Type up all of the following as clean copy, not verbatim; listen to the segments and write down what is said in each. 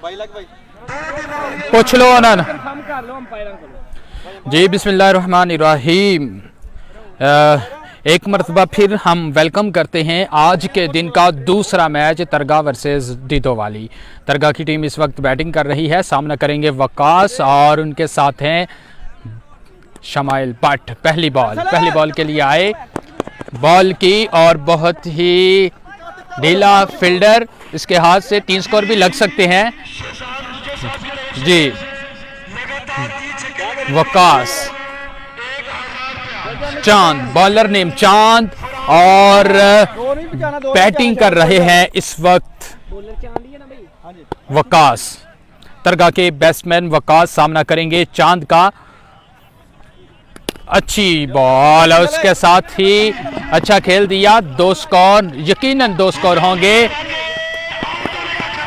पूछ लो अनन जी। बिस्मिल्लाहिर्रहमानिर्रहीम। एक मरतबा फिर हम वेलकम करते हैं आज के दिन का दूसरा मैच तरगा वर्सेस दीदोवाली। तरगा की टीम इस वक्त बैटिंग कर रही है, सामना करेंगे वकास और उनके साथ हैं शमाइल भट्ट। पहली बॉल के लिए आए, बॉल की और बहुत ही ढीला फील्डर, इसके हाथ से 3 स्कोर भी लग सकते हैं जी। वकास चांद, बॉलर नेम चांद और बैटिंग कर रहे हैं इस वक्त वकास। तरगा के बैट्समैन वकास सामना करेंगे चांद का। अच्छी बॉल, उसके साथ ही अच्छा खेल दिया। 2 स्कोर, यकीनन 2 स्कोर होंगे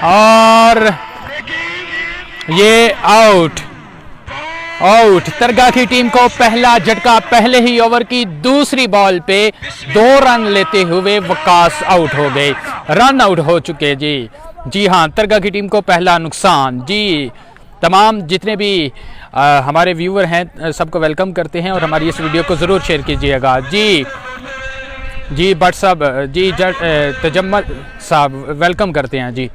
और ये आउट। तरगा की टीम को पहला झटका, पहले ही ओवर की दूसरी बॉल पे 2 रन लेते हुए वकास आउट हो गए, रन आउट हो चुके जी हाँ। तरगा की टीम को पहला नुकसान जी। तमाम जितने भी हमारे व्यूअर हैं सबको वेलकम करते हैं और हमारी इस वीडियो को ज़रूर शेयर कीजिएगा जी। भट्ट साहब जी, तजम्मल साहब वेलकम करते हैं जी।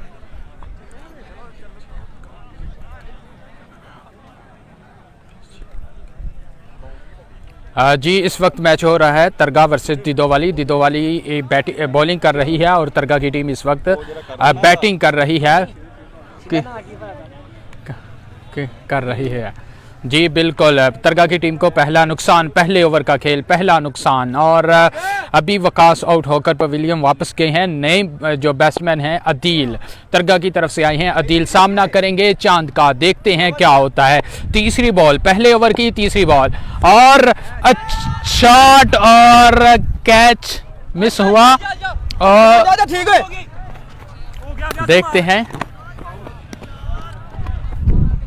जी इस वक्त मैच हो रहा है तरगा वर्सेस दीदोवाली। दीदोवाली बॉलिंग कर रही है और तरगा की टीम इस वक्त बैटिंग कर रही है जी। बिल्कुल, तरगा की टीम को पहला नुकसान, पहले ओवर का खेल पहला नुकसान। और अभी वकास आउट होकर पवेलियन वापस गए हैं। नए जो बैट्समैन हैं अदील, तरगा की तरफ से आए हैं अदील, सामना करेंगे चांद का। देखते हैं क्या होता है। तीसरी बॉल, पहले ओवर की तीसरी बॉल और शॉट और कैच मिस हुआ और देखते हैं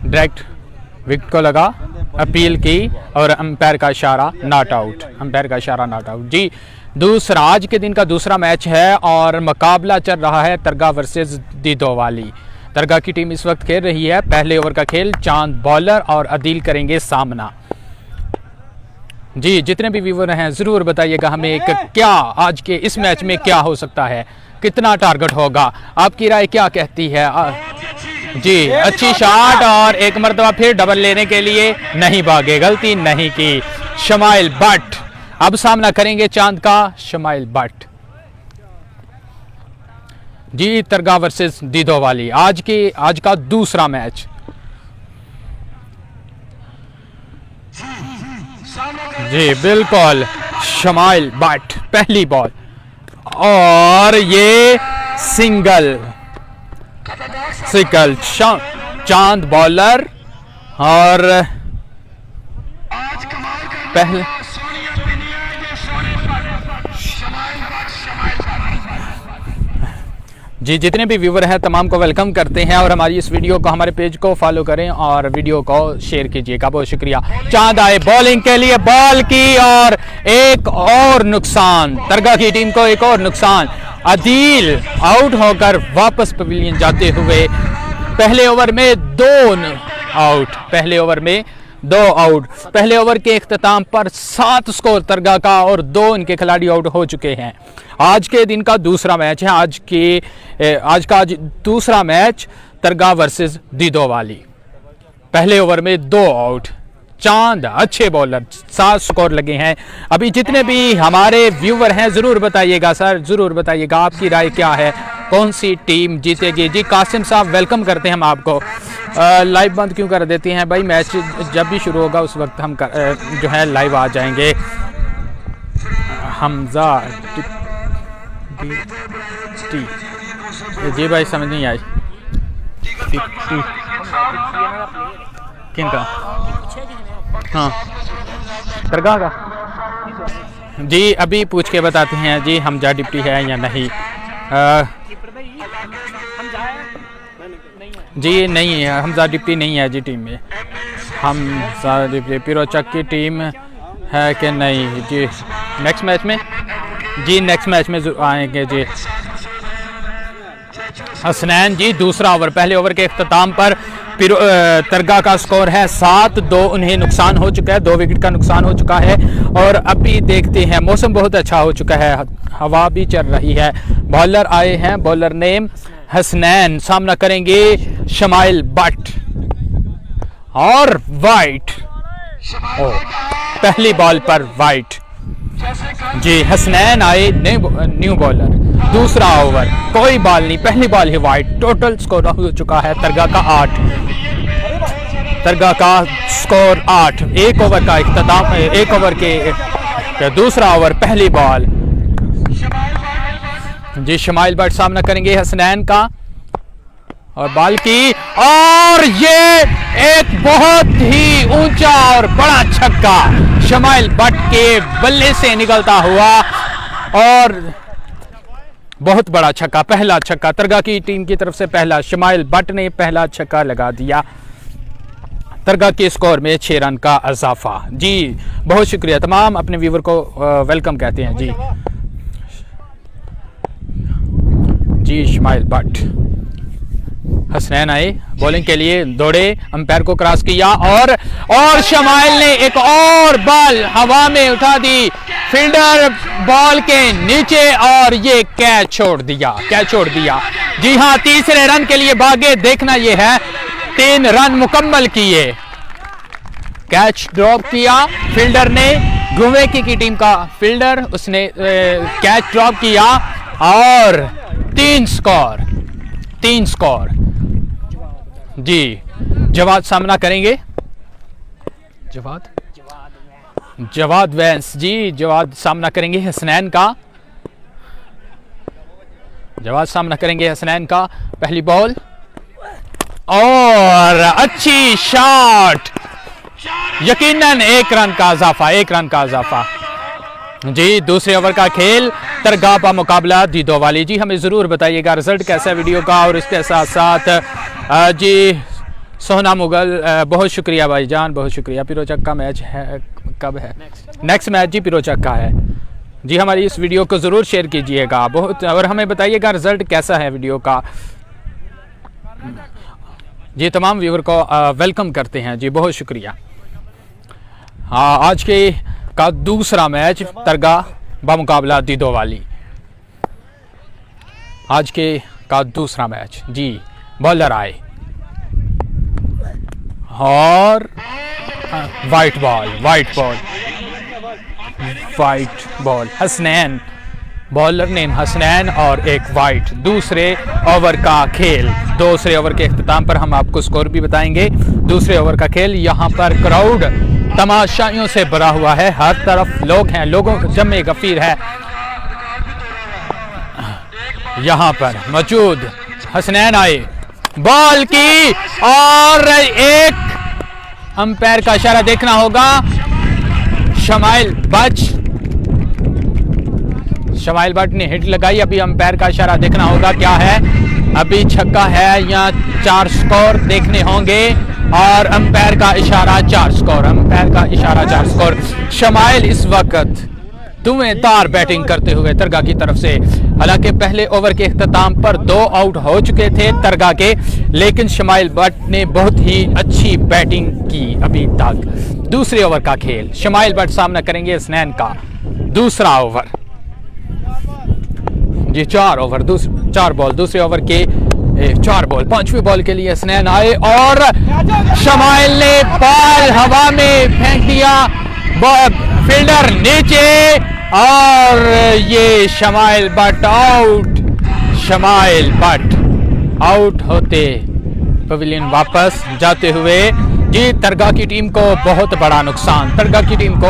डायरेक्ट विकेट को लगा, अपील की और अंपायर का इशारा नॉट आउट जी। दूसरा, आज के दिन का दूसरा मैच है और मुकाबला चल रहा है तरगा वर्सेस दीदोवाली। तरगा की टीम इस वक्त खेल रही है पहले ओवर का खेल। चांद बॉलर और अदील करेंगे सामना जी। जितने भी व्यूअर हैं ज़रूर बताइएगा हमें क्या आज के इस मैच में क्या हो सकता है, कितना टारगेट होगा, आपकी राय क्या कहती है जी। अच्छी शॉट और एक मरतबा फिर डबल लेने के लिए नहीं भागे, गलती नहीं की शमाइल भट्ट। अब सामना करेंगे चांद का शमाइल भट्ट जी। तरगा वर्सेस दीदोवाली आज का दूसरा मैच जी। बिल्कुल, शमाइल भट्ट पहली बॉल और ये सिंगल चांद बॉलर और पहले जी। जितने भी व्यूवर हैं तमाम को वेलकम करते हैं और हमारी इस वीडियो को, हमारे पेज को फॉलो करें और वीडियो को शेयर कीजिएगा। बहुत शुक्रिया। चांद आए बॉलिंग के लिए, बॉल की और एक और नुकसान, तरगा की टीम को एक और नुकसान। अदील आउट होकर वापस पवेलियन जाते हुए पहले ओवर में 2 आउट। पहले ओवर के इख्तिताम पर 7 स्कोर तरगा का और 2 इनके खिलाड़ी आउट हो चुके हैं। आज के दिन का दूसरा मैच है, आज का दूसरा मैच तरगा वर्सेस दीदोवाली। पहले ओवर में 2 आउट। चांद अच्छे बॉलर, 7 स्कोर लगे हैं। अभी जितने भी हमारे व्यूवर हैं ज़रूर बताइएगा सर, ज़रूर बताइएगा आपकी राय क्या है, कौन सी टीम जीतेगी जी। कासिम साहब वेलकम करते हैं हम आपको। लाइव बंद क्यों कर देते हैं भाई, मैच जब भी शुरू होगा उस वक्त हम जो है लाइव आ जाएंगे। हमजा जी भाई समझ नहीं आई किनका, हाँ तरगा का जी। अभी पूछ के बताते हैं जी हमजा डिप्टी है या नहीं। जी नहीं है, हमजा डिप्टी नहीं है जी टीम में। हमजा डिप्टी पिरोचक की टीम है कि नहीं जी। नेक्स्ट मैच में जी, नेक्स्ट मैच में आएंगे जी। हसनैन जी दूसरा ओवर, पहले ओवर के इख्तिताम पर तरगा का स्कोर है 7-2, उन्हें नुकसान हो चुका है, 2 विकेट का नुकसान हो चुका है। और अभी देखते हैं, मौसम बहुत अच्छा हो चुका है, हवा भी चल रही है। बॉलर आए हैं, बॉलर नेम हसनैन, सामना करेंगे शमाइल बट और वाइट। पहली बॉल पर वाइट जी, हसनैन आए न्यू बॉलर। दूसरा ओवर, कोई बॉल नहीं, पहली बॉल ही वाइट। टोटल स्कोर हो चुका है तरगा का 8, तरगा का स्कोर 8। एक ओवर का इख्तिताम, एक ओवर के दूसरा ओवर, पहली बॉल जी, शमाइल बट सामना करेंगे हसनैन का और बॉल की, और ये एक बहुत ही ऊंचा और बड़ा छक्का शमाइल बट के बल्ले से निकलता हुआ, और बहुत बड़ा छक्का, पहला छक्का तरगा की टीम की तरफ से पहला। शमाइल बट ने पहला छक्का लगा दिया, तरगा के स्कोर में 6 रन का इजाफा। जी बहुत शुक्रिया, तमाम अपने व्यूवर को वेलकम कहते हैं जी। जी शमाइल बट, हसनैन आए बॉलिंग के लिए, दौड़े, अंपायर को क्रॉस किया और शमाइल ने एक और बॉल हवा में उठा दी, फील्डर बॉल के नीचे, और ये कैच छोड़ दिया। जी हां, तीसरे रन के लिए भागे। देखना ये है, 3 रन मुकम्मल किए, कैच ड्रॉप किया फील्डर ने, गुवेकी की टीम का फील्डर, उसने कैच ड्रॉप किया और 3 स्कोर। जी जवाद सामना करेंगे, जवाद वैंस जी, जवाद सामना करेंगे हसनैन का, जवाद सामना करेंगे हसनैन का। पहली बॉल और अच्छी शॉट, यकीनन 1 रन का इजाफा। जी दूसरे ओवर का खेल, तरगा का मुकाबला दीदो वाली। जी हमें ज़रूर बताइएगा रिजल्ट कैसा है वीडियो का, और इसके साथ साथ जी सोहना मुगल, बहुत शुक्रिया भाईजान, बहुत शुक्रिया। पिरोचक का मैच है, कब है नेक्स्ट मैच? जी पिरोचक का है जी। हमारी इस वीडियो को ज़रूर शेयर कीजिएगा बहुत, और हमें बताइएगा रिजल्ट कैसा है वीडियो का। जी तमाम व्यूअर को वेलकम करते हैं जी, बहुत शुक्रिया। हाँ, आज के का दूसरा मैच तरगा बामुकाबला दीदो वाली, आज के का दूसरा मैच जी। बॉलर आए और white ball Hasnain, bowler name Hasnain और एक वाइट। दूसरे ओवर का खेल, दूसरे ओवर के इख्तिताम पर हम आपको स्कोर भी बताएंगे। दूसरे ओवर का खेल, यहाँ पर क्राउड तमाशाइयों से भरा हुआ है, हर तरफ लोग हैं, लोगों जमे गफीर है यहाँ पर मौजूद। हसनैन आए, बॉल की, और एक अंपायर का इशारा देखना होगा, शमाइल बट ने हिट लगाई। अभी अंपायर का इशारा देखना होगा क्या है, अभी छक्का है या 4 स्कोर देखने होंगे, और अंपायर का इशारा 4 स्कोर। शमाइल इस वक्त धुआंधार बैटिंग करते हुए तरगा की तरफ से, हालांकि पहले ओवर के इख्तिताम पर 2 आउट हो चुके थे तरगा के, लेकिन शमाइल बट ने बहुत ही अच्छी बैटिंग की अभी तक। दूसरे ओवर का खेल, शमाइल बट सामना करेंगे हसनैन का। दूसरा ओवर जी, 4 बॉल, दूसरे ओवर के 4 बॉल, 5वीं बॉल के लिए हसनैन आए और शमाइल ने बॉल हवा में फेंक दिया, फील्डर नीचे, और ये शमाइल बट आउट होते पवेलियन वापस जाते हुए। जी तरगा की टीम को बहुत बड़ा नुकसान, तरगा 11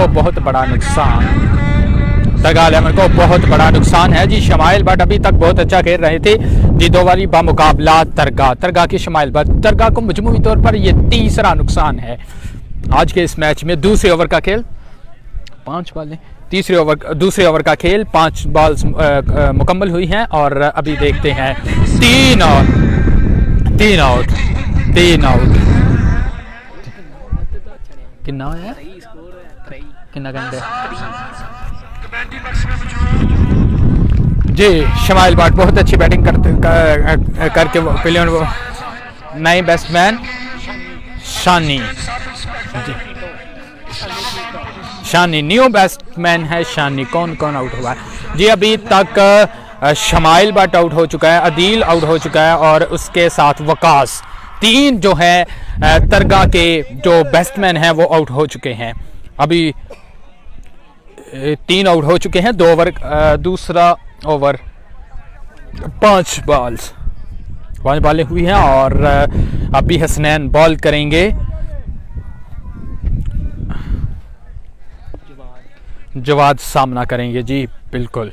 को बहुत बड़ा नुकसान है जी। शमाइल बट अभी तक बहुत अच्छा खेल रहे थे। दीदो वाली बामुकाबला तरगा की शमाइल बट, तरगा को मजमूई तौर पर यह तीसरा नुकसान है आज के इस मैच में। दूसरे ओवर का खेल, 5 बॉलें, दूसरे ओवर का खेल, 5 बॉल्स मुकम्मल हुई हैं, और अभी देखते हैं 3 आउट। कितना है, कितना घंटे जी शमाइल बाट बहुत अच्छी बैटिंग करके प्लेयर नए बैट्समैन शानी जी शानी न्यू बैट्समैन है शानी। कौन कौन आउट हुआ है जी? अभी तक शमाइल बाट आउट हो चुका है, अदील आउट हो चुका है और उसके साथ वकास। 3 जो है तरगा के जो बैट्समैन हैं वो आउट हो चुके हैं। अभी 3 आउट हो चुके हैं। 2 ओवर दूसरा ओवर 5 बॉलें हुई हैं और अभी हसनैन बॉल करेंगे। जवाद सामना करेंगे जी बिल्कुल,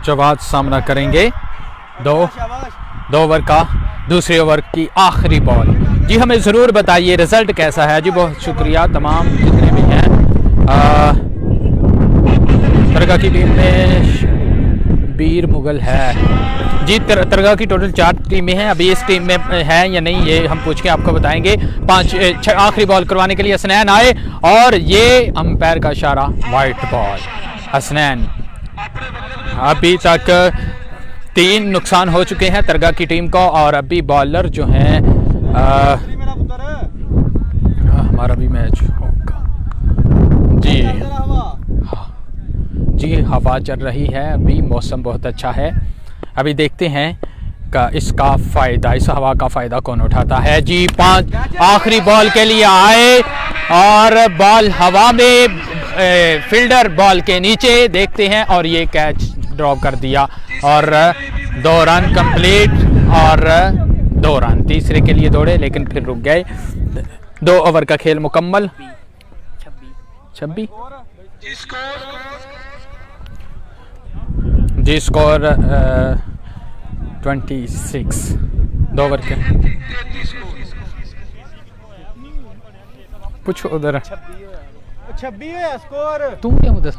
जवाद सामना करेंगे। 2 ओवर का दूसरे ओवर की आखिरी बॉल। जी हमें ज़रूर बताइए रिज़ल्ट कैसा है जी। बहुत शुक्रिया तमाम जितने भी हैं। तरगा की टीम में बीर मुगल है जी। तरगा की टोटल 4 टीमें हैं। अभी इस टीम में है या नहीं ये हम पूछ के आपको बताएंगे। 5 आखिरी बॉल करवाने के लिए हसनैन आए और ये अंपायर का इशारा, वाइट बॉल। हसनैन अभी तक 3 नुकसान हो चुके हैं तरगा की टीम को और अभी बॉलर जो हैं हमारा भी मैच होगा जी। जी हवा चल रही है, अभी मौसम बहुत अच्छा है। अभी देखते हैं का इसका फ़ायदा, इस हवा का फ़ायदा कौन उठाता है जी। 5 आखिरी बॉल के लिए आए और बॉल हवा में, फील्डर बॉल के नीचे देखते हैं और ये कैच ड्रॉप कर दिया और 2 रन कंप्लीट और 2 रन तीसरे के लिए दौड़े लेकिन फिर रुक गए। 2 ओवर का खेल मुकम्मल। 26 जी स्कोर 26। 2 ओवर के पुछ उधर 26 ਹੋਇਆ ਸਕੋਰ। तू क्या मुद्दा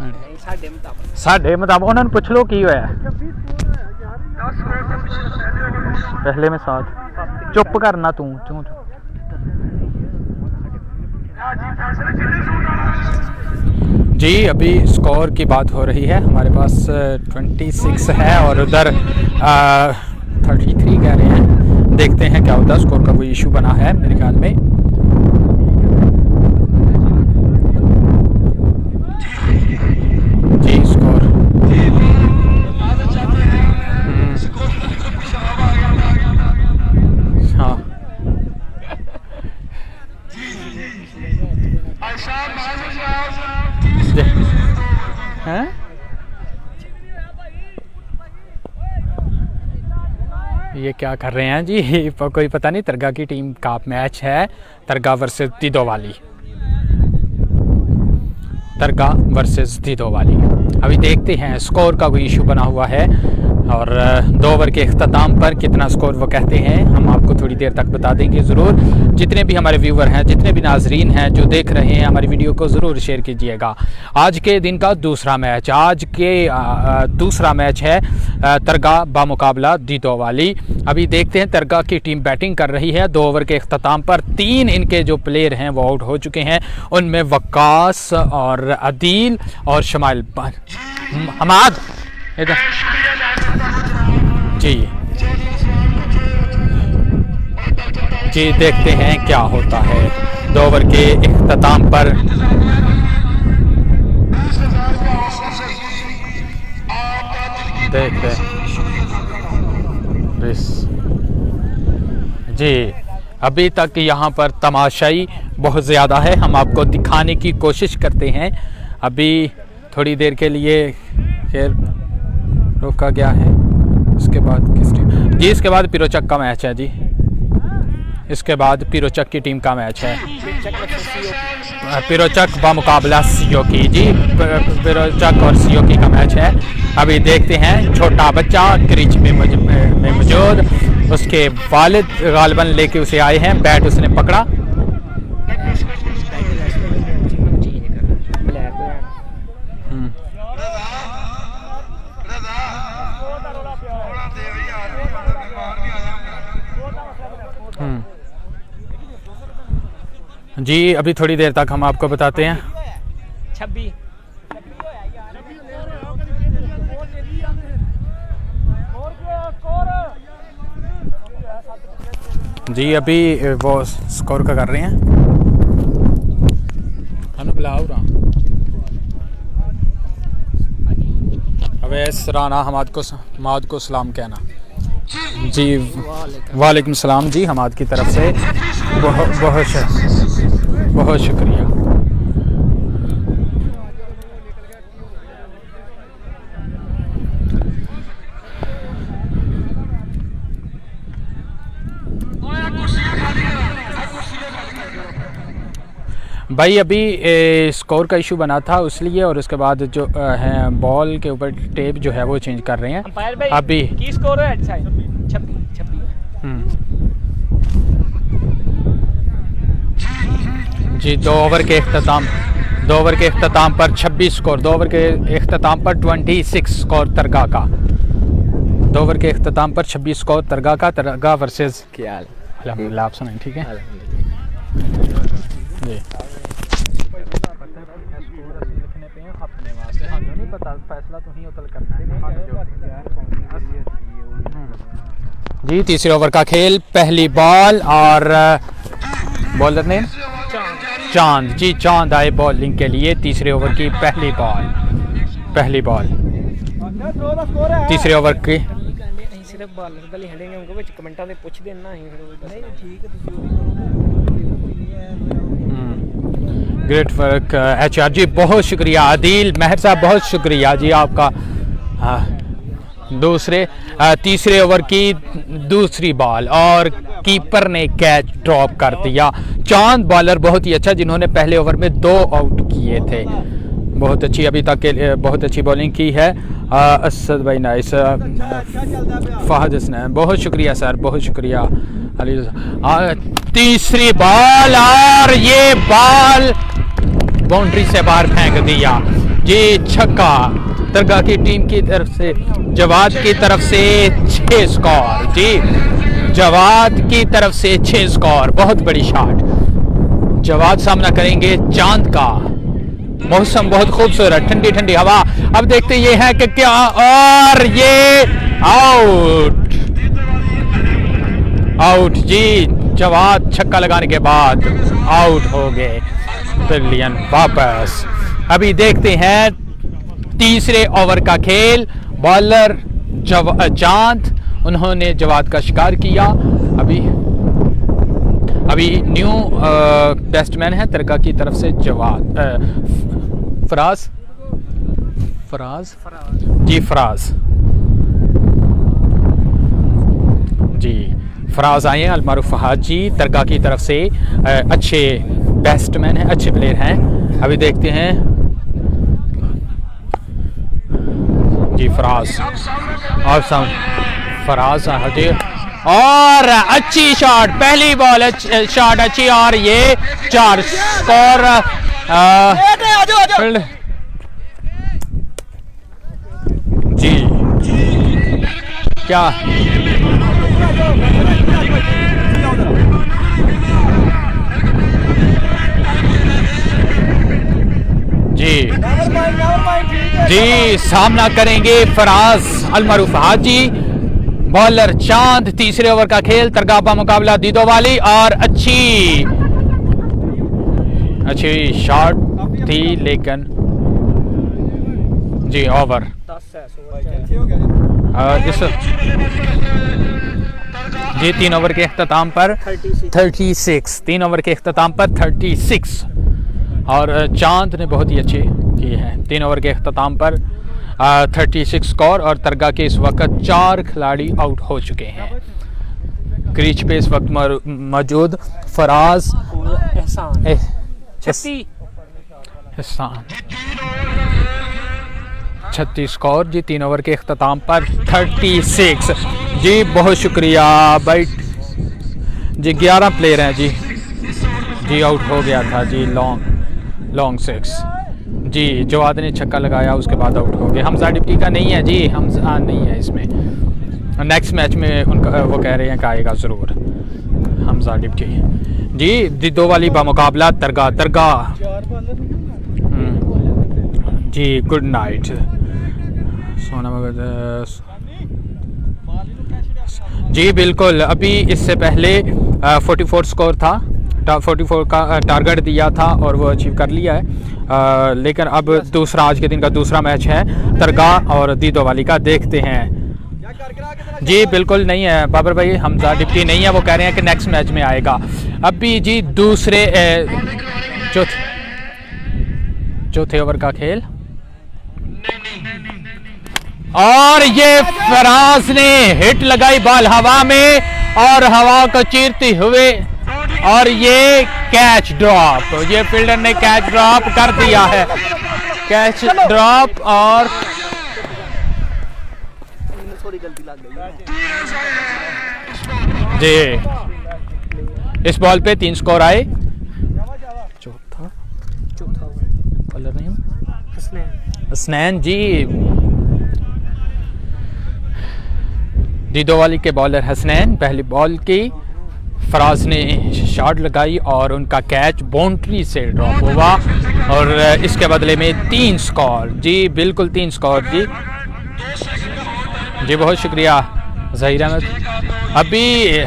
साढ़े मुताबिक उन्होंने पूछ लो की होया पहले में 7। चुप करना तू क्यों? जी अभी स्कोर की बात हो रही है। हमारे पास 26 है और उधर 33 कह रहे हैं। देखते हैं क्या होता है। स्कोर का कोई इशू बना है मेरे ख्याल में। जी स्कोर हाँ हैं? ये क्या कर रहे हैं जी? कोई पता नहीं। तरगा की टीम का मैच है, तरगा वर्सेस दीदोवाली। तरगा वर्सेस दीदोवाली। अभी देखते हैं स्कोर का कोई इशू बना हुआ है और 2 ओवर के अख्ताम पर कितना स्कोर वो कहते हैं हम आपको थोड़ी देर तक बता देंगे ज़रूर। जितने भी हमारे व्यूवर हैं, जितने भी नाजरीन हैं जो देख रहे हैं हमारी वीडियो को ज़रूर शेयर कीजिएगा। आज के दिन का दूसरा मैच, आज के दूसरा मैच है तरगा बामुकाबला दीदोवाली। अभी देखते हैं तरगा की टीम बैटिंग कर रही है। 2 ओवर के अख्ताम पर 3 इनके जो प्लेयर हैं वो आउट हो चुके हैं। उनमें वकास और अदील और शमाइल हमाद इधर जी। जी देखते हैं क्या होता है 2 ओवर के इख्तिताम पर। देखते जी अभी तक यहाँ पर तमाशाई बहुत ज़्यादा है। हम आपको दिखाने की कोशिश करते हैं। अभी थोड़ी देर के लिए फिर रोका गया है। इसके बाद किस टीम जी? इसके बाद पिरोचक का मैच है जी। इसके बाद पिरोचक की टीम का मैच है। पिरोचक बामुकाबला सियोकी जी। पिरोचक और सियोकी का मैच है। अभी देखते हैं छोटा बच्चा क्रीज में मौजूद, उसके वालिद गालिबन लेके उसे आए हैं। बैट उसने पकड़ा। जी अभी थोड़ी देर तक हम आपको बताते हैं। 26 जी अभी वो स्कोर का कर रहे हैं, हमें बुलाओ रहा अवैस राना हमाद को सलाम कहना जी। वालेकुम सलाम जी, हमाद की तरफ से बहुत शुक्रिया। भाई अभी स्कोर का इशू बना था इसलिए, और उसके बाद जो है बॉल के ऊपर टेप जो है वो चेंज कर रहे हैं अभी। की स्कोर है? अच्छा 26। जी 2 ओवर के अख्ताम पर 26 स्कोर, 2 ओवर के अख्ताम पर 26 स्कोर तरगा का, 2 ओवर के अख्ताम पर 26 स्कोर तरगा वर्सेस क्या हाल? अल्हम्दुलिल्लाह, आप सुनाएं ठीक है जी। जी तीसरे ओवर का खेल, पहली बॉल और बॉलर ने चांद जी, चांद आए बॉलिंग के लिए। तीसरे ओवर की पहली बॉल तीसरे ओवर की। सिर्फ बालर गली हटेंगे उनको विच कमेंटां दे पुछ देना ही नहीं ठीक ग्रेट वर्क HR जी, बहुत शुक्रिया। आदिल महर साहब बहुत शुक्रिया जी आपका। तीसरे ओवर की दूसरी बॉल और कीपर ने कैच ड्रॉप कर दिया। चांद बॉलर बहुत ही अच्छा, जिन्होंने पहले ओवर में 2 आउट किए थे। बहुत अच्छी अभी तक के बहुत अच्छी बॉलिंग की है असद भाई, नाइस। फहद हसन बहुत शुक्रिया सर, बहुत शुक्रिया। तीसरी बॉल और ये बॉल बाउंड्री से बाहर फेंक दिया जी, छक्का। दरगाह की टीम की तरफ से जवाद की तरफ से 6 स्कोर जी, जवाद की तरफ से 6 स्कोर। बहुत बड़ी शॉट। जवाद सामना करेंगे चांद का। मौसम बहुत खूबसूरत, ठंडी ठंडी हवा। अब देखते ये है कि क्या, और ये आउट जी। जवाद छक्का लगाने के बाद आउट हो गए। ब्रिलियन वापस। अभी देखते हैं तीसरे ओवर का खेल। बॉलर चांद, उन्होंने जवाद का शिकार किया। अभी न्यू बैट्समैन है तरगा की तरफ से जवाद फराज जी, फराज आए हैं। अलमारूफ फहाद जी तरगा की तरफ से अच्छे बैट्समैन हैं, अच्छे प्लेयर हैं। अभी देखते हैं जी फराज जी, और अच्छी शॉट, पहली बॉल शॉट अच्छी, और ये 4 स्कोर। जी क्या जी सामना करेंगे फराज अलमारूफ हाजी, बॉलर चांद। तीसरे ओवर का खेल, तरगाबा मुकाबला दीदो वाली, और अच्छी शॉट थी लेकिन जी ओवर जी 3 ओवर के अख्ताम पर 36, 3 ओवर के अख्ताम पर 36, और चांद ने बहुत ही अच्छी की है। 3 ओवर के अख्ताम पर 36 स्कोर, और तरगा के इस वक्त 4 खिलाड़ी आउट हो चुके हैं। क्रीज पे इस वक्त मौजूद फराज, एहसान 36 स्कोर जी। 3 ओवर के अख्ताम पर 36 जी। बहुत शुक्रिया भाई जी। 11 प्लेयर हैं जी आउट हो गया था जी। लॉन्ग 6 जी। जवाद ने छक्का लगाया, उसके बाद आउट हो गए। हमजा डिप्टी का नहीं है जी, हमजा नहीं है इसमें। नेक्स्ट मैच में उनका वो कह रहे हैं कि आएगा ज़रूर हमजा डिप्टी जी। दीदो वाली बामुकाबला तरगा जी। गुड नाइट सोना जी। बिल्कुल, अभी इससे पहले 44 स्कोर था, 44 का टारगेट दिया था और वो अचीव कर लिया है। लेकिन अब दूसरा आज के दिन का दूसरा मैच है दरगाह और दीदोवाली का, देखते हैं। जी बिल्कुल नहीं है बाबर भाई, हमजा डिप्टी नहीं है, वो कह रहे हैं कि नेक्स्ट मैच में आएगा। अभी जी दूसरे चौथे ओवर का खेल, और ये फराज ने हिट लगाई बॉल हवा में और हवा को चीरते हुए, और ये कैच ड्रॉप, ये फील्डर ने कैच ड्रॉप कर दिया है, कैच ड्रॉप। और जी इस बॉल पे 3 स्कोर आए। चौथा बॉलर नेम हसनैन जी, दीदोवाली के बॉलर हसनैन, पहली बॉल की फराज ने शॉट लगाई और उनका कैच बाउंड्री से ड्रॉप हुआ, और इसके बदले में 3 स्कोर। जी बिल्कुल 3 स्कोर जी, जी बहुत शुक्रिया ज़हीर अहमद। अभी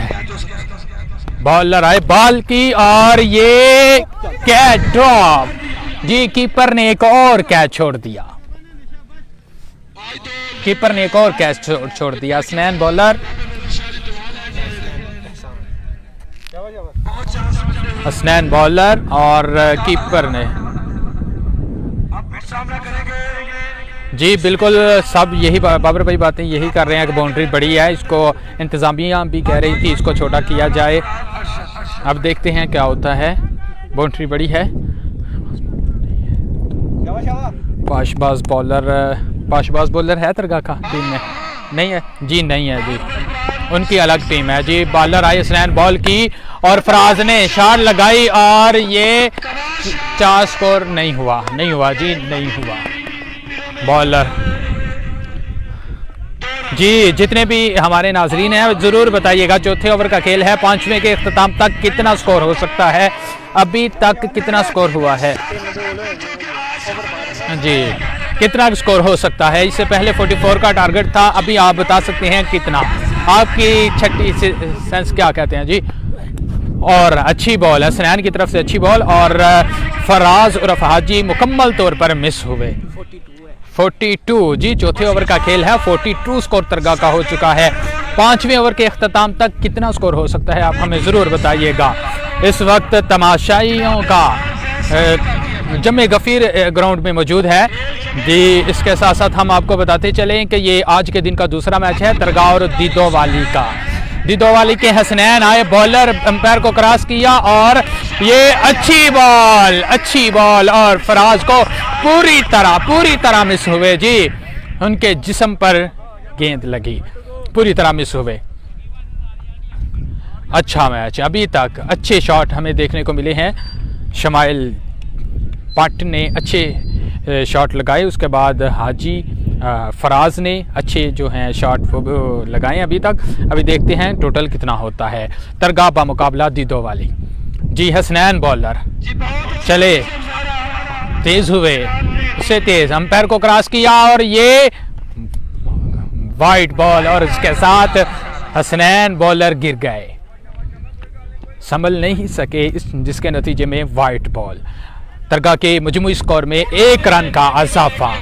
बॉलर आए बॉल की और ये कैच ड्रॉप, जी कीपर ने एक और कैच छोड़ दिया, कीपर ने एक और कैच छोड़ दिया। हसनैन बॉलर, हसनैन बॉलर और कीपर ने, जी बिल्कुल सब यही बाबर भाई बातें यही कर रहे हैं कि बाउंड्री बड़ी है, इसको इंतजामिया भी कह रही थी इसको छोटा किया जाए। अब देखते हैं क्या होता है, बाउंड्री बड़ी है। पाशबाज बॉलर है दरगाह का टीम में नहीं है जी, नहीं है जी, उनकी अलग टीम है जी। बॉलर आई हसनैन बॉल की और फराज ने शॉट लगाई और ये 4 स्कोर नहीं हुआ जी, नहीं हुआ। बॉलर जी, जितने भी हमारे नाजरीन हैं ज़रूर बताइएगा, चौथे ओवर का खेल है, 5वें के अख्ताम तक कितना स्कोर हो सकता है, अभी तक कितना स्कोर हुआ है जी, कितना स्कोर हो सकता है। इससे पहले 44 का टारगेट था, अभी आप बता सकते हैं कितना, आपकी छठी सेंस क्या कहते हैं जी। और अच्छी बॉल है हसनैन की तरफ से, अच्छी बॉल, और फराज और हाजी मुकम्मल तौर पर मिस हुए। 42 जी, चौथे ओवर का खेल है, 42 स्कोर दरगाह का हो चुका है। 5वें ओवर के अख्ताम तक कितना स्कोर हो सकता है, आप हमें ज़रूर बताइएगा। इस वक्त तमाशाइयों का जमे गफ़ीर ग्राउंड में मौजूद है जी। इसके साथ साथ हम आपको बताते चलें कि ये आज के दिन का दूसरा मैच है दरगाह और दीदोवाली का। दीदोवाली के हसनैन आए, बॉलर अंपायर को क्रॉस किया और ये अच्छी बॉल और फराज को पूरी तरह मिस हुए जी, उनके जिस्म पर गेंद लगी, पूरी तरह मिस हुए। अच्छा मैच, अभी तक अच्छे शॉट हमें देखने को मिले हैं। शमाइल पट ने अच्छे शॉट लगाए, उसके बाद हाजी फराज ने अच्छे जो हैं शॉट वो लगाए अभी तक। अभी देखते हैं टोटल कितना होता है दरगाह बा मुकाबला दीदोवाली जी। हसनैन बॉलर चले, तेज हुए, उससे तेज अंपायर को क्रॉस किया और ये वाइड बॉल, और इसके साथ हसनैन बॉलर गिर गए, संभल नहीं सके, जिसके नतीजे में वाइड बॉल। दरगाह के मजमूई स्कोर में 1 रन का इजाफा,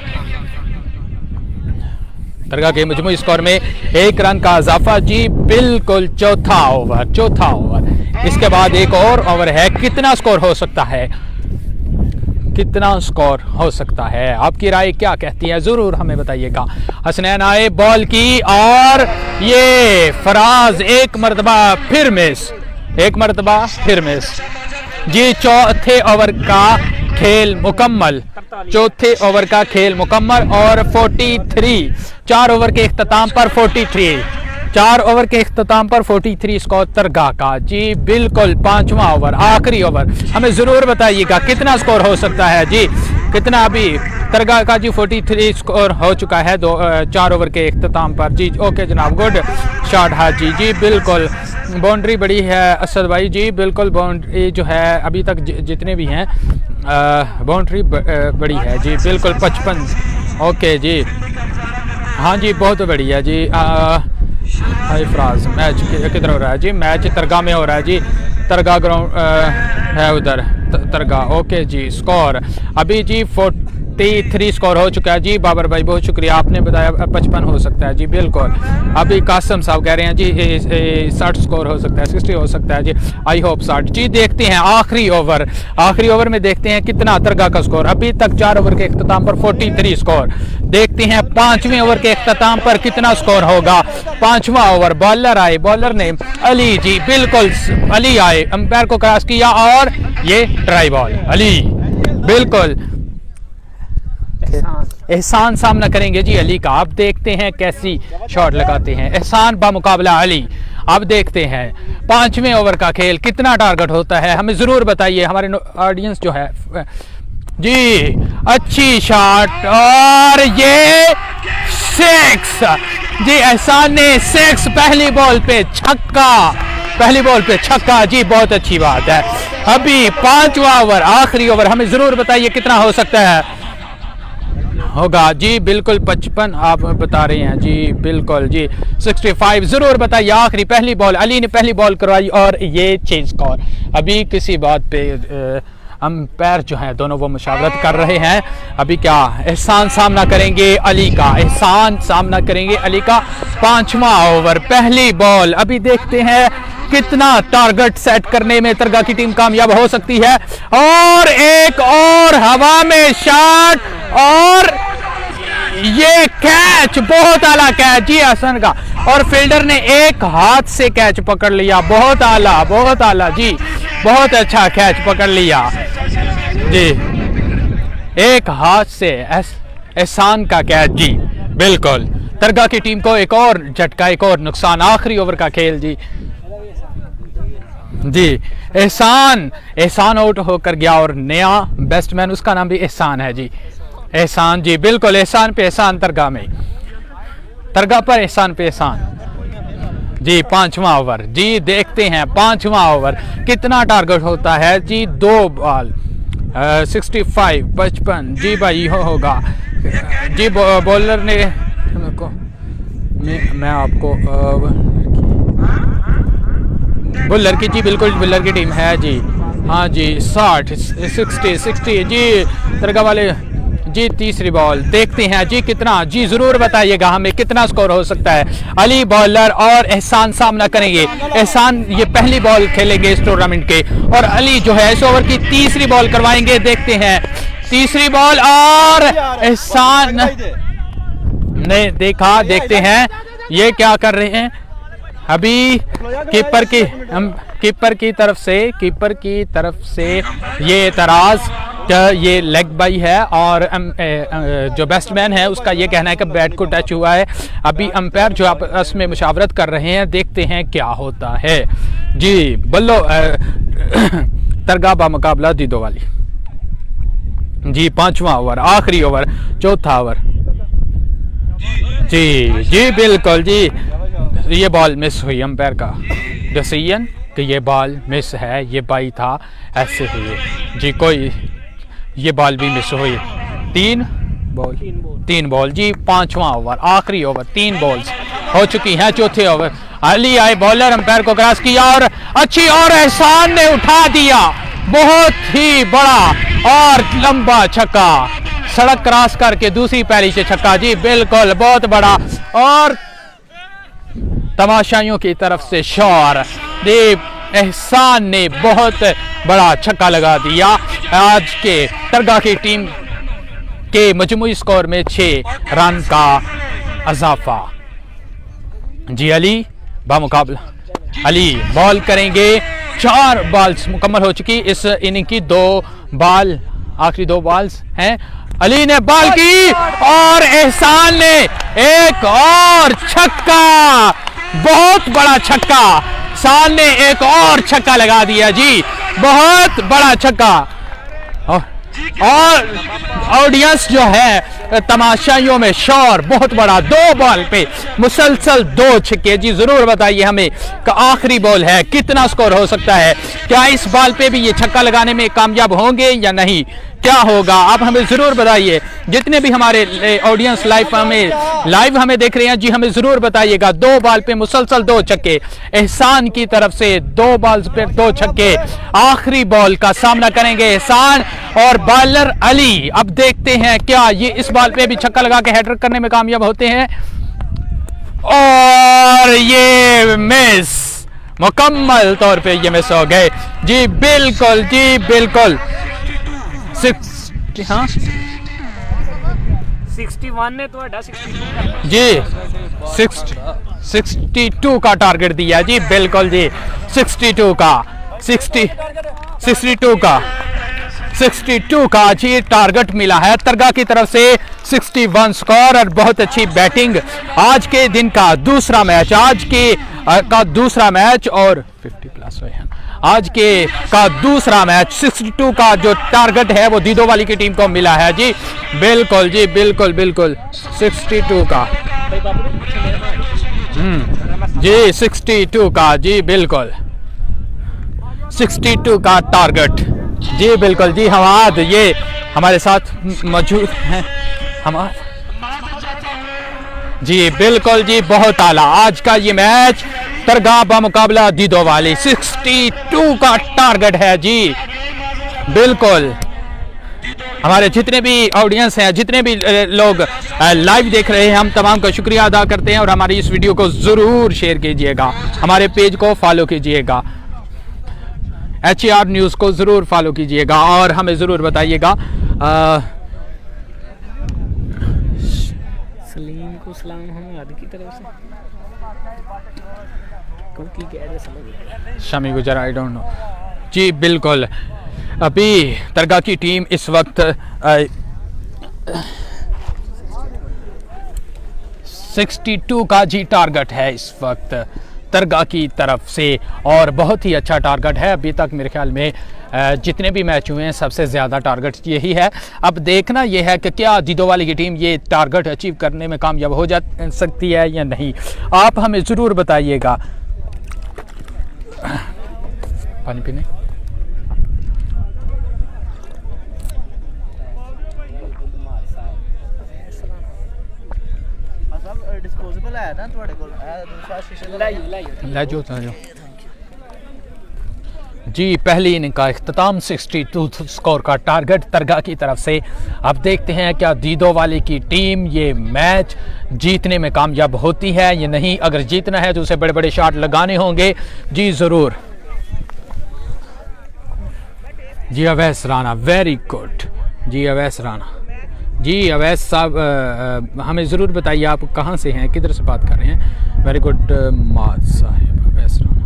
दरगाह के मजमूई स्कोर में 1 रन का इजाफा जी, बिल्कुल चौथा ओवर। इसके बाद एक और ओवर है, कितना स्कोर हो सकता है, कितना स्कोर हो सकता है, आपकी राय क्या कहती है, जरूर हमें बताइएगा। हसनैन आए, बॉल की और ये फराज एक मरतबा फिर मिस जी। चौथे ओवर का खेल मुकम्मल, चौथे ओवर का खेल मुकम्मल और 43, 4 ओवर के इख्तिताम पर 43, 4 ओवर के इख्तिताम पर 43 स्कोर दरगाह का जी। बिल्कुल 5वां ओवर, आखिरी ओवर, हमें ज़रूर बताइएगा कितना स्कोर हो सकता है जी, कितना। अभी दरगाह का जी 43 स्कोर हो चुका है 4 ओवर के इख्तिताम पर जी। ओके जनाब, गुड शॉट हाजी जी, बिल्कुल बाउंड्री बड़ी है असद भाई जी, बिल्कुल बाउंड्री जो है अभी तक जितने भी हैं बाउंड्री बड़ी है जी, बिल्कुल 55। ओके जी, हाँ जी बहुत बढ़िया जी। हाय फ्राज मैच किधर हो रहा है जी? मैच तरगा में हो रहा है जी। तरगा ग्राउंड है उधर तरगा। ओके जी। स्कोर अभी जी 43 स्कोर हो चुका है जी। बाबर भाई बहुत शुक्रिया, आपने बताया 55 हो सकता है जी। बिल्कुल। अभी कासम साहब कह रहे हैं जी 60 स्कोर हो सकता है, 60 हो सकता है जी। आई होप 60 जी। देखते हैं आखिरी ओवर में देखते हैं कितना तरगा का स्कोर। अभी तक 4 ओवर के इख्तिताम पर 43 स्कोर। देखते हैं 5वें ओवर के इख्तिताम पर कितना स्कोर होगा। 5वां ओवर। बॉलर ने अली जी। बिल्कुल अली आए, अंपायर को क्रॉस किया और ये ट्राई बॉल। अली बिल्कुल। एहसान सामना करेंगे जी अली का। अब देखते हैं कैसी शॉट लगाते हैं एहसान बामुकाबला अली। अब देखते हैं 5वें ओवर का खेल कितना टारगेट होता है, हमें जरूर बताइए हमारे ऑडियंस जो है जी। अच्छी शॉट और ये 6 जी। एहसान ने 6 पहली बॉल पे छक्का जी। बहुत अच्छी बात है। अभी 5वां ओवर आखिरी ओवर, हमें जरूर बताइए कितना हो सकता है होगा जी। बिल्कुल 55 आप बता रहे हैं जी। बिल्कुल जी 65 जरूर बताइए। आखिरी पहली बॉल अली ने पहली बॉल करवाई और ये चेंज स्कोर। अभी किसी बात पे अंपायर जो है दोनों वो मुशावरत कर रहे हैं। अभी क्या एहसान सामना करेंगे अली का। 5वां ओवर पहली बॉल। अभी देखते हैं कितना टारगेट सेट करने में तरगा की टीम कामयाब हो सकती है। और एक और हवा में शॉट और ये कैच, बहुत आला कैच जी हसन का। और फील्डर ने एक हाथ से कैच पकड़ लिया। बहुत आला जी। बहुत अच्छा कैच पकड़ लिया जी। एक हाथ से एहसान का कैच जी। बिल्कुल। तरगा की टीम को एक और झटका, एक और नुकसान। आखिरी ओवर का खेल जी। एहसान आउट होकर गया और नया बैट्समैन, उसका नाम भी एहसान है जी। एहसान जी। बिल्कुल। एहसान पे एहसान तरगा में, तरगा पर एहसान पे एहसान जी। 5वां ओवर जी। देखते हैं 5वां ओवर कितना टारगेट होता है जी। 2 बॉल 65 55 जी भाई होगा जी। बॉलर ने मैं आपको बुल्लर की जी। बिल्कुल बुल्लर की टीम है जी। हाँ जी 60 जी। तरगा वाले जी। तीसरी बॉल देखते हैं जी कितना जी। जरूर बताइएगा हमें कितना स्कोर हो सकता है। अली बॉलर और एहसान सामना करेंगे। एहसान ये पहली बॉल खेलेंगे इस टूर्नामेंट के और अली जो है इस ओवर की तीसरी बॉल करवाएंगे। देखते हैं तीसरी बॉल और एहसान ने देखा। देखते हैं ये क्या कर रहे हैं। अभी कीपर की तरफ से ये एतराज, ये लेग बाई है और जो बैट्समैन है उसका ये कहना है कि बैट को टच हुआ है। अभी अंपायर जो आपस में मुशावरत कर रहे हैं, देखते हैं क्या होता है जी। बल्लो तरगा बा मुकाबला दीदो वाली जी। 5वां ओवर आखिरी ओवर, चौथा ओवर जी। बिल्कुल जी। ये बॉल मिस हुई। अंपायर का डिसीजन कि ये बॉल मिस है, ये बाई था, ऐसे हुई जी। कोई ये बॉल भी मिस हुई। 3 बॉल जी। 5वां ओवर आखिरी ओवर, 3 बॉल्स हो चुकी हैं। चौथे ओवर अली आए, बॉलर अंपायर को क्रॉस किया और अच्छी, और एहसान ने उठा दिया। बहुत ही बड़ा और लंबा छक्का, सड़क क्रॉस करके दूसरी पैरी से छक्का जी। बिल्कुल बहुत बड़ा और तमाशाइयों की तरफ से शॉर। एहसान ने बहुत बड़ा छक्का लगा दिया। आज के तरगा की टीम के मजमूई स्कोर में 6 रन का इजाफा जी। अली बामुकाबला अली बॉल करेंगे। 4 बॉल्स मुकम्मल हो चुकी इस इनिंग की। 2 बॉल आखिरी 2 बॉल्स हैं। अली ने बॉल की और एहसान ने एक और छक्का, बहुत बड़ा छक्का। एहसान ने एक और छक्का लगा दिया जी। बहुत बड़ा छक्का। और ऑडियंस जो है तमाशाइयों में शोर बहुत बड़ा। 2 बॉल पे मुसलसल 2 छक्के जी। जरूर बताइए हमें कि आखिरी बॉल है, कितना स्कोर हो सकता है। क्या इस बॉल पे भी ये छक्का लगाने में कामयाब होंगे या नहीं, क्या होगा आप हमें ज़रूर बताइए। जितने भी हमारे ऑडियंस लाइव हमें देख रहे हैं जी, हमें ज़रूर बताइएगा। 2 बॉल पे मुसलसल 2 छक्के, एहसान की तरफ से 2 बॉल्स पे 2 छक्के। आखिरी बॉल का सामना करेंगे एहसान और बॉलर अली। अब देखते हैं क्या ये इस बॉल पे भी छक्का लगा के हैट्रिक करने में कामयाब होते हैं, और ये मिस, मुकम्मल तौर पे ये मिस हो गए जी। बिल्कुल जी बिल्कुल। 61 ने तो 62 जी 62 का टारगेट दिया जी। बिल्कुल जी 62 का जी टारगेट मिला है तरगा की तरफ से। 61 स्कोर और बहुत अच्छी बैटिंग। आज के दिन का दूसरा मैच, और 50 प्लस हुए हैं। आज के का दूसरा मैच 62 का जो टारगेट है वो दीदो वाली की टीम को मिला है जी। बिल्कुल जी बिल्कुल 62 का जी 62 का जी बिल्कुल 62 का टारगेट जी बिल्कुल जी। हमाद ये हमारे साथ मौजूद हैं हमाद जी। बिल्कुल जी बहुत आला आज का ये मैच तरगा बमुकाबला दीदो वाली। 62 का टारगेट है जी। बिल्कुल हमारे जितने भी ऑडियंस हैं, जितने भी लोग लाइव देख रहे हैं, हम तमाम का शुक्रिया अदा करते हैं। और हमारी इस वीडियो को ज़रूर शेयर कीजिएगा, हमारे पेज को फॉलो कीजिएगा, HAR न्यूज़ को ज़रूर फॉलो कीजिएगा और हमें ज़रूर बताइएगा। सलीम को सलाम हमाद की तरफ से। क्योंकि कह रहे समझ शमी गुजर आई डोंट नो जी। बिल्कुल अभी तरगा की टीम इस वक्त 62 का जी टारगेट है इस वक्त तरगा की तरफ से, और बहुत ही अच्छा टारगेट है। अभी तक मेरे ख्याल में जितने भी मैच हुए हैं सबसे ज़्यादा टारगेट यही है। अब देखना यह है कि क्या दीदो वाली की टीम ये टारगेट अचीव करने में कामयाब हो जा सकती है या नहीं। आप हमें ज़रूर बताइएगा। पानी पीने डिस्पोजेबल है ना ਤੁਹਾਡੇ ਕੋਲ दूसरा शीशे ला जो जी। पहली इनिंग का इख्तिताम 62 स्कोर का टारगेट तरगा की तरफ से। अब देखते हैं क्या दीदो वाली की टीम ये मैच जीतने में कामयाब होती है या नहीं। अगर जीतना है तो उसे बड़े बड़े शॉट लगाने होंगे जी ज़रूर जी। अवैस राना वेरी गुड जी। अवैस राना जी। अवैस साहब हमें ज़रूर बताइए आप कहाँ से हैं, किधर से बात कर रहे हैं। वेरी गुड माद साहिब अवैस राना।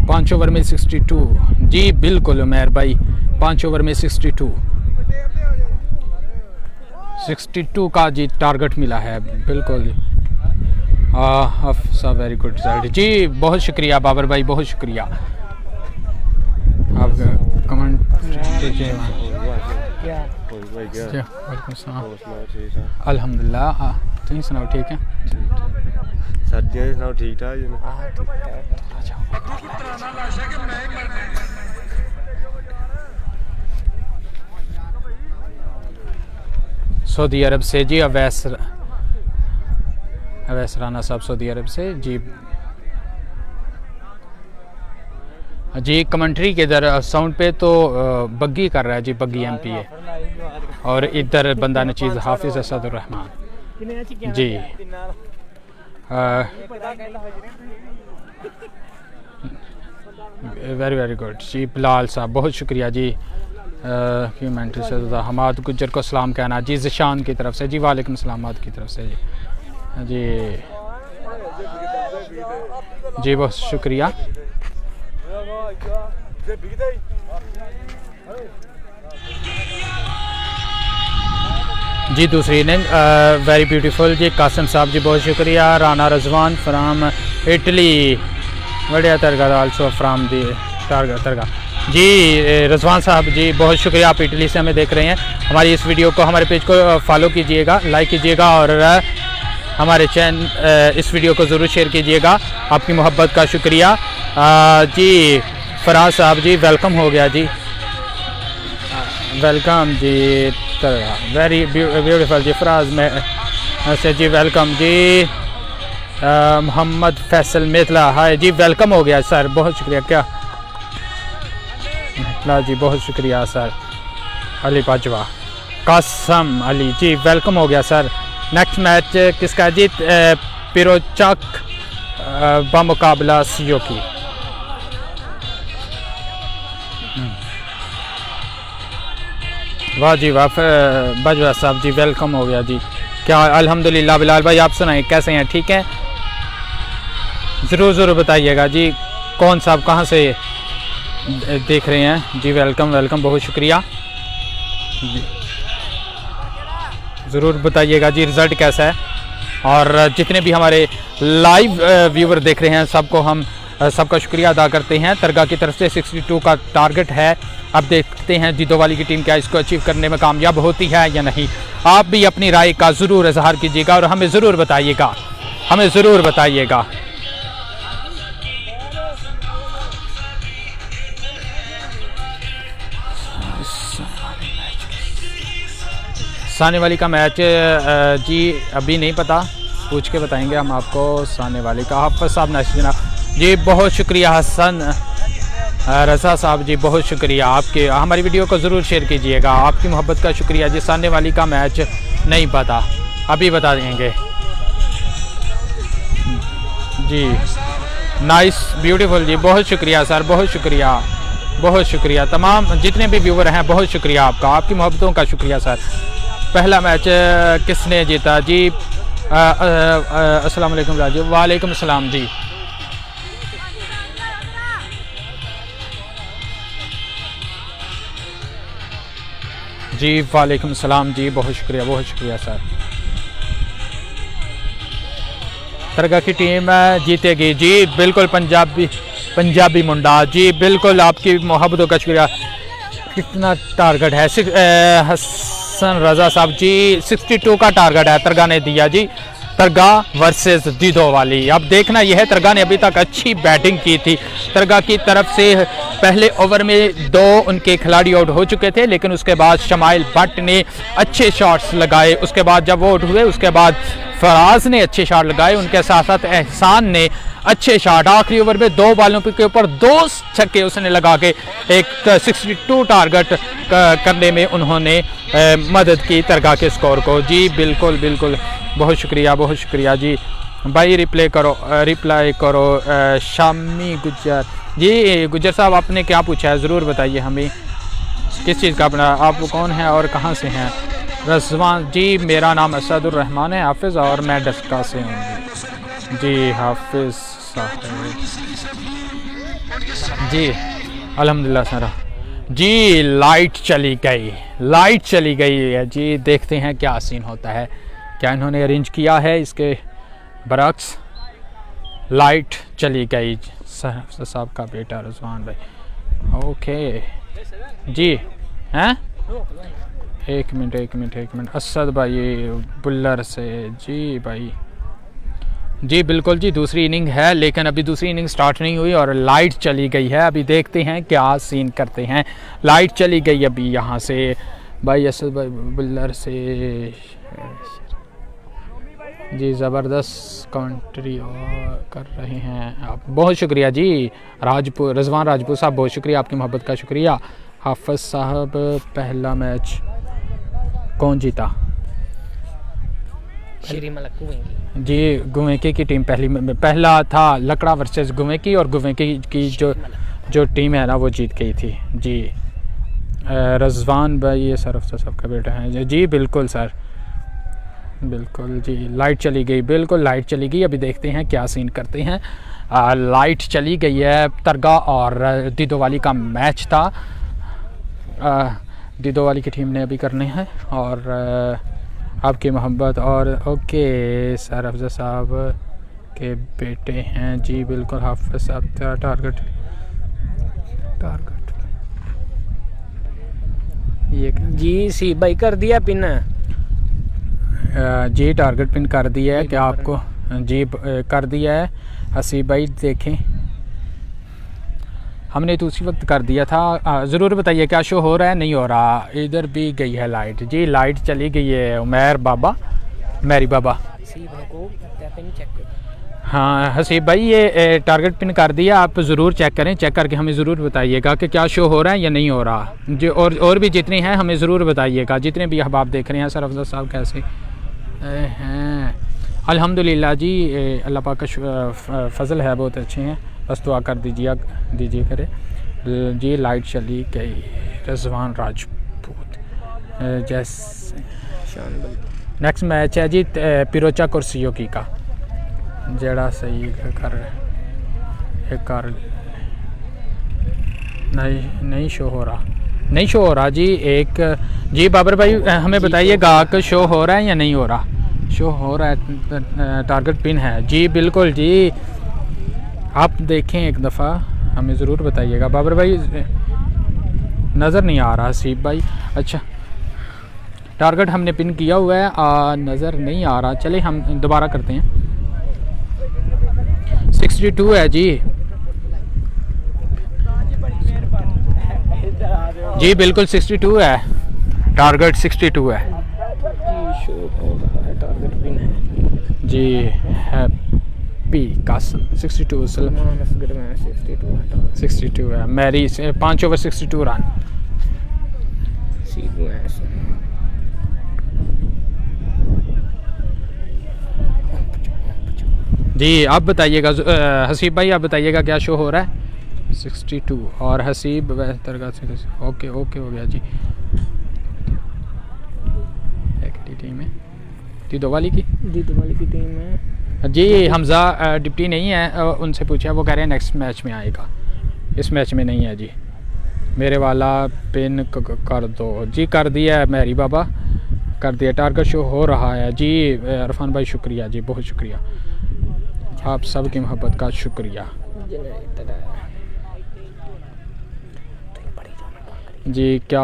5 ओवर में 62 जी। बिल्कुल उमैर भाई 5 ओवर में 62 का जी टारगेट मिला है। बिल्कुल अफसा वेरी गुड रिजल्ट जी। बहुत शुक्रिया बाबर भाई, बहुत शुक्रिया। आप कमेंट कीजिए। अल्हम्दुलिल्लाह। तुम सुनाओ ठीक है? सर्दियां सुनाओ ठीक ठाक जी। सऊदी अरब से जी अवैस राना साहब सऊदी अरब से जी। जी कमेंट्री के इधर साउंड पे तो बग्गी कर रहा है जी, बग्गी MPA, और इधर बंदा नचीज़ हाफिज़ असदुर रहमान जी। वेरी वेरी गुड जी। बिलाल साहब बहुत शुक्रिया जी। कमेंट्री से हमाद गुजर को सलाम कहना जी। ज़िशान की तरफ से जी वालेकुम सलाम की तरफ से जी जी बहुत शुक्रिया जी। दूसरी इनिंग वेरी ब्यूटीफुल जी। कासिम साहब जी बहुत शुक्रिया। राना रजवान फ्राम इटली बढ़िया तरगा आल्सो फ्राम दी तरगा जी। रजवान साहब जी बहुत शुक्रिया, आप इटली से हमें देख रहे हैं। हमारी इस वीडियो को, हमारे पेज को फॉलो कीजिएगा, लाइक कीजिएगा और हमारे चैनल इस वीडियो को ज़रूर शेयर कीजिएगा। आपकी मोहब्बत का शुक्रिया जी। फराज साहब जी वेलकम हो गया जी। वेलकम जी, वेरी ब्यूटीफुल जी। फराज में अच्छा जी, वेलकम जी। मोहम्मद फैसल मिथिला, हाय जी, वेलकम हो गया सर, बहुत शुक्रिया। क्या मिथिला जी, बहुत शुक्रिया सर। अली बाजवा, कासम अली जी, वेलकम हो गया सर। नेक्स्ट मैच किसका है जी? पिरोचक बमुकाबला सियोकी। वाह जी वाह, बाजवा साहब जी, वेलकम हो गया जी। क्या अल्हम्दुलिल्लाह। बिलाल भाई, आप सुनाएं कैसे हैं? ठीक हैं, ज़रूर बताइएगा जी। कौन साहब कहाँ से देख रहे हैं जी? वेलकम वेलकम, बहुत शुक्रिया। ज़रूर बताइएगा जी रिज़ल्ट कैसा है। और जितने भी हमारे लाइव व्यूवर देख रहे हैं सबको हम सबका शुक्रिया अदा करते हैं। तरगा की तरफ से 62 का टारगेट है। अब देखते हैं जीदो वाली की टीम क्या इसको अचीव करने में कामयाब होती है या नहीं। आप भी अपनी राय का ज़रूर इजहार कीजिएगा और हमें ज़रूर बताइएगा, हमें ज़रूर बताइएगा। साने वाली का मैच जी अभी नहीं पता, पूछ के बताएंगे हम आपको। साने वाली का हाफ़िज़ साहब नाशिना जी, बहुत शुक्रिया। हसन रज़ा साहब जी, बहुत शुक्रिया आपके। हमारी वीडियो को ज़रूर शेयर कीजिएगा, आपकी मोहब्बत का शुक्रिया जी। साने वाली का मैच नहीं पता, अभी बता देंगे जी। नाइस ब्यूटीफुल जी, बहुत शुक्रिया सर, बहुत शुक्रिया, बहुत शुक्रिया। तमाम जितने भी व्यूवर हैं बहुत शुक्रिया आपका, आपकी मोहब्बतों का शुक्रिया सर। पहला मैच किसने जीता जी? अस्सलाम वालेकुम राजू। वालेकुम अस्सलाम जी। जी वालेकुम सलाम जी, बहुत शुक्रिया सर। तरगा की टीम जीतेगी जी, बिल्कुल। पंजाबी मुंडा जी, बिल्कुल आपकी मोहब्बतों का शुक्रिया। कितना टारगेट है? हसन रज़ा साहब जी, 62 का टारगेट है तरगा ने दिया जी। तरगा वर्सेस दीदो वाली। अब देखना यह है, तरगा ने अभी तक अच्छी बैटिंग की थी। तरगा की तरफ से पहले ओवर में 2 उनके खिलाड़ी आउट हो चुके थे, लेकिन उसके बाद शमाइल भट्ट ने अच्छे शॉट्स लगाए। उसके बाद जब वो आउट हुए उसके बाद फराज ने अच्छे शॉट लगाए, उनके साथ साथ एहसान ने अच्छे शॉट। आखिरी ओवर में 2 बॉलों के ऊपर 2 छक्के उसने लगा के एक 62 टारगेट करने में उन्होंने मदद की तरगा के स्कोर को जी। बिल्कुल बिल्कुल, बहुत शुक्रिया जी। भाई रिप्लाई करो शामी गुज्जर जी। गुज्जर साहब, आपने क्या पूछा है ज़रूर बताइए हमें, किस चीज़ का अपना, आप कौन हैं और कहाँ से हैं? रज़वान जी, मेरा नाम असदुर रहमान है हाफिज़ और मैं डस्का से हूँ जी। हाफिज़ साहब जी, अल्हम्दुलिल्लाह सर जी। लाइट चली गई है जी। देखते हैं क्या सीन होता है, क्या इन्होंने अरेंज किया है इसके बरक्स। लाइट चली गई। साहब का बेटा रज़वान भाई, ओके जी। हैं, एक मिनट। असद भाई बुल्लर से जी भाई जी, बिल्कुल जी। दूसरी इनिंग है, लेकिन अभी दूसरी इनिंग स्टार्ट नहीं हुई और लाइट चली गई है। अभी देखते हैं क्या सीन करते हैं। लाइट चली गई अभी यहाँ से भाई, असद भाई बुल्लर से जी। ज़बरदस्त कमेंट्री कर रहे हैं आप, बहुत शुक्रिया जी। रज़वान राजपूत साहब, बहुत शुक्रिया, आपकी मोहब्बत का शुक्रिया। हाफिज़ साहब, पहला मैच कौन जीता? श्री मलक गुवेंकी जी, गुवेंकी की टीम पहला था लकड़ा वर्सेस गुवेंकी, और गुवेंकी की जो टीम है ना वो जीत गई थी जी। रज़वान भाई ये सरफ सबका बेटा है जी। बिल्कुल सर, बिल्कुल जी। लाइट चली गई, बिल्कुल लाइट चली गई। अभी देखते हैं क्या सीन करते हैं। लाइट चली गई है। तरगा और दीदो वाली का मैच था। दीदो वाली की टीम ने अभी करने हैं और आपकी मोहब्बत और ओके सर अफजल साहब के बेटे हैं जी। बिल्कुल हाफिज़ साहब, टारगेट ये जी। सी भाई कर दिया पिन जी, टारगेट पिन कर दिया है क्या आपको जी? कर दिया है हसी भाई, देखें हमने तो उसी वक्त कर दिया था। ज़रूर बताइए क्या शो हो रहा है, नहीं हो रहा। इधर भी गई है लाइट जी, लाइट चली गई है। उमैर बाबा, मैरी बाबा, सी को पिन चेक कर। हाँ हसीब भाई ये टारगेट पिन कर दिया, आप ज़रूर चेक करें, चेक करके हमें ज़रूर बताइएगा कि क्या शो हो रहा है या नहीं हो रहा। जो और भी जितने हैं हमें ज़रूर बताइएगा, जितने भी अहबाब देख रहे हैं। सर अफजल साहब कैसे हैं? अल्हम्दुलिल्लाह जी, अल्लाह पाक का फजल है, बहुत अच्छे हैं। बस दुआ कर दीजिए करे जी। लाइट चली गई। रजवान राजपूत जैसे नेक्स्ट मैच है जी पिरोचा कुर्सियोकी का, जड़ा सही कर नहीं शो हो रहा जी। एक जी बाबर भाई हमें बताइएगा कि शो हो रहा है या नहीं हो रहा। शो हो रहा है, टारगेट पिन है जी, बिल्कुल जी। आप देखें एक दफ़ा, हमें ज़रूर बताइएगा। बाबर भाई नज़र नहीं आ रहा। हसीब भाई अच्छा, टारगेट हमने पिन किया हुआ है, नज़र नहीं आ रहा। चले हम दोबारा करते हैं। 62 है जी, जी बिल्कुल 62 है, टारगेट 62 है जी। शो हो रहा है, टारगेट पिन है जी। हैप्पी कासम 62, सलमान असगर में 62 है। Mary 5 over 62 run. सी जी आप बताइएगा हसीब भाई, आप बताइएगा क्या शो हो रहा है। 62 और हसीब तरगा से ओके हो गया जी। एक टीम है दीदो वाली की टीम है जी। हमज़ा डिप्टी नहीं है, उनसे पूछा, वो कह रहे हैं नेक्स्ट मैच में आएगा, इस मैच में नहीं है जी। मेरे वाला पिन कर दो जी। कर दिया है मैरी बाबा, कर दिया। टारगेट शो हो रहा है जी। इरफान भाई शुक्रिया जी, बहुत शुक्रिया, आप सब की मोहब्बत का शुक्रिया जी। क्या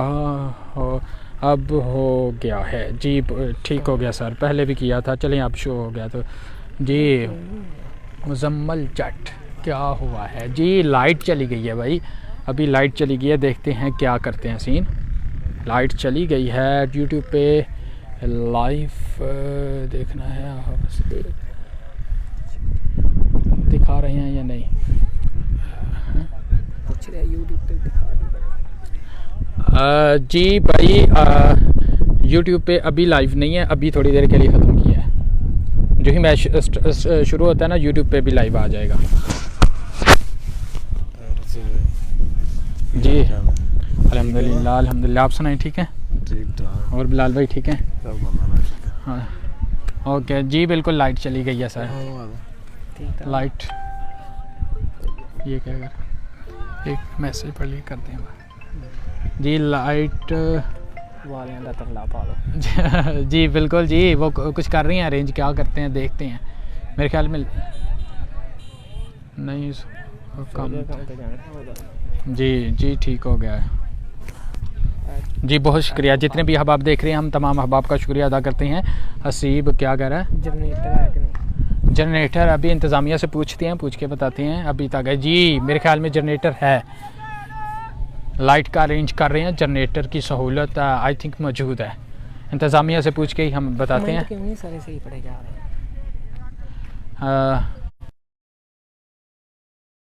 हो अब हो गया है जी, ठीक हो गया सर, पहले भी किया था। चलें अब शो हो गया तो जी। मुजम्मल जट क्या हुआ है जी। लाइट चली गई है भाई, अभी लाइट चली गई है, देखते हैं क्या करते हैं सीन। लाइट चली गई है, यूट्यूब पे लाइव देखना है, दिखा रहे हैं या नहीं। पूछ रहे यूट्यूब पे दिखा जी भाई यूट्यूब पे अभी लाइव नहीं है, अभी थोड़ी देर के लिए ख़त्म किया है। जो ही मैच शुरू होता है ना, यूट्यूब पे भी लाइव आ जाएगा जी। अल्हम्दुलिल्लाह आप सुनाएं, ठीक है? और बिलाल भाई ठीक है? हाँ ओके जी, बिल्कुल लाइट चली गई है सर। लाइट ये क्या कर, एक मैसेज पढ़ लिए करते हैं जी। लाइट वाले का तरला पा लो जी बिल्कुल जी, वो कुछ कर रही हैं अरेंज, क्या करते हैं देखते हैं। मेरे ख्याल में नहीं कम जी ठीक हो गया है जी। बहुत शुक्रिया, जितने भी अहबाब देख रहे हैं, हम तमाम अहबाब का शुक्रिया अदा करते हैं। हसीब क्या कह रहा है? जनरेटर है कि नहीं? जनरेटर अभी इंतज़ामिया से पूछते हैं, पूछ के बताते हैं। अभी तक है जी, मेरे ख्याल में जनरेटर है, लाइट का अरेंज कर रहे हैं। जनरेटर की सहूलत आई थिंक मौजूद है, इंतज़ामिया से पूछ के ही हम बताते हैं। क्यों नहीं सारे सही पड़े जा रहे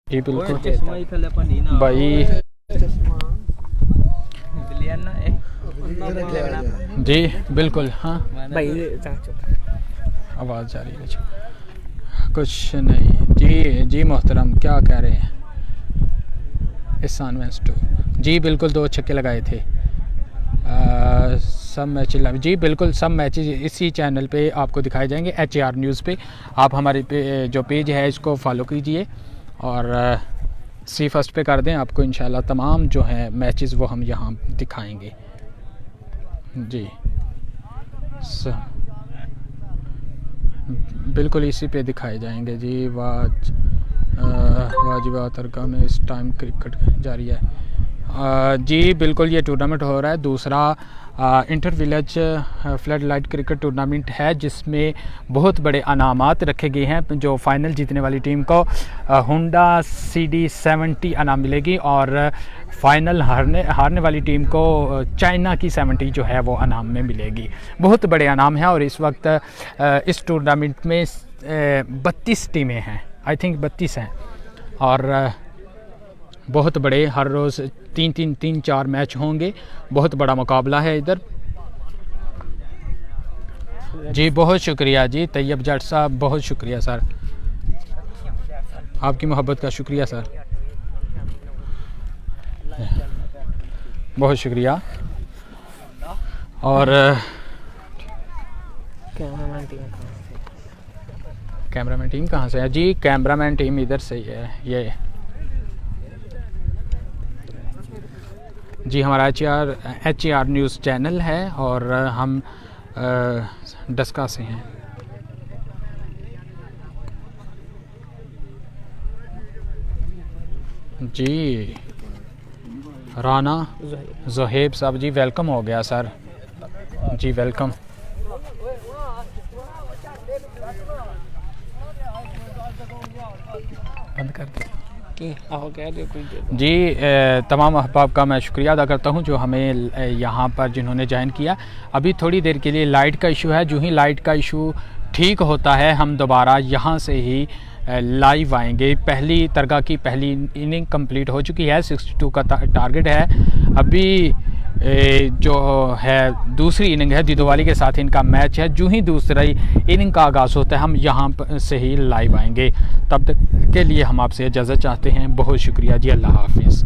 जी बिल्कुल भाई जी बिल्कुल। हाँ भाई आवाज़ जा रही है कुछ नहीं जी मोहतरम क्या कह रहे हैं? एहसान वेंस्टो जी बिल्कुल 2 छक्के लगाए थे। सब मैच जी बिल्कुल, सब मैचेज इसी चैनल पे आपको दिखाए जाएंगे, HR न्यूज़ पे। आप हमारे जो पेज है इसको फॉलो कीजिए और सी फर्स्ट पे कर दें, आपको इंशाल्लाह तमाम जो हैं मैचेस वो हम यहाँ दिखाएंगे जी। बिल्कुल इसी पे दिखाए जाएंगे जी। वाजिबा तरका में इस टाइम क्रिकेट जारी है। जी बिल्कुल, ये टूर्नामेंट हो रहा है दूसरा inter village flood light cricket tournament है, जिसमें बहुत बड़े अनामात रखे गए हैं। जो फाइनल जीतने वाली टीम को होंडा CD70 इनाम मिलेगी और फाइनल हारने वाली टीम को चाइना की 70 जो है वो इनाम में मिलेगी। बहुत बड़े इनाम हैं और इस वक्त इस टूर्नामेंट में 32 टीमें हैं, आई थिंक 32 हैं और बहुत बड़े हर रोज़ 3-4 मैच होंगे। बहुत बड़ा मुकाबला है इधर। जी बहुत शुक्रिया जी तैयब जट साहब, बहुत शुक्रिया सर, आपकी मोहब्बत का शुक्रिया सर, बहुत शुक्रिया। और कैमरामैन टीम कहाँ से है? जी कैमरामैन टीम इधर से ही है। ये जी हमारा HAR न्यूज़ चैनल है और हम डस्का से हैं। जी राना ज़ोहेब साहब जी वेलकम हो गया सर, जी वेलकम। बंद कर दो जी। तमाम अहबाब का मैं शुक्रिया अदा करता हूं जो हमें यहाँ पर जिन्होंने ज्वाइन किया। अभी थोड़ी देर के लिए लाइट का इशू है, जो ही लाइट का इशू ठीक होता है हम दोबारा यहाँ से ही लाइव आएंगे। पहली तरगा की पहली इनिंग कंप्लीट हो चुकी है, 62 का टारगेट है। अभी जो है दूसरी इनिंग है दीदोवाली के साथ इनका मैच है। जो ही दूसरी इनिंग का आगाज़ होता है हम यहाँ से ही लाइव आएंगे। तब तक के लिए हम आपसे इजाज़त चाहते हैं। बहुत शुक्रिया जी, अल्लाह हाफिज़।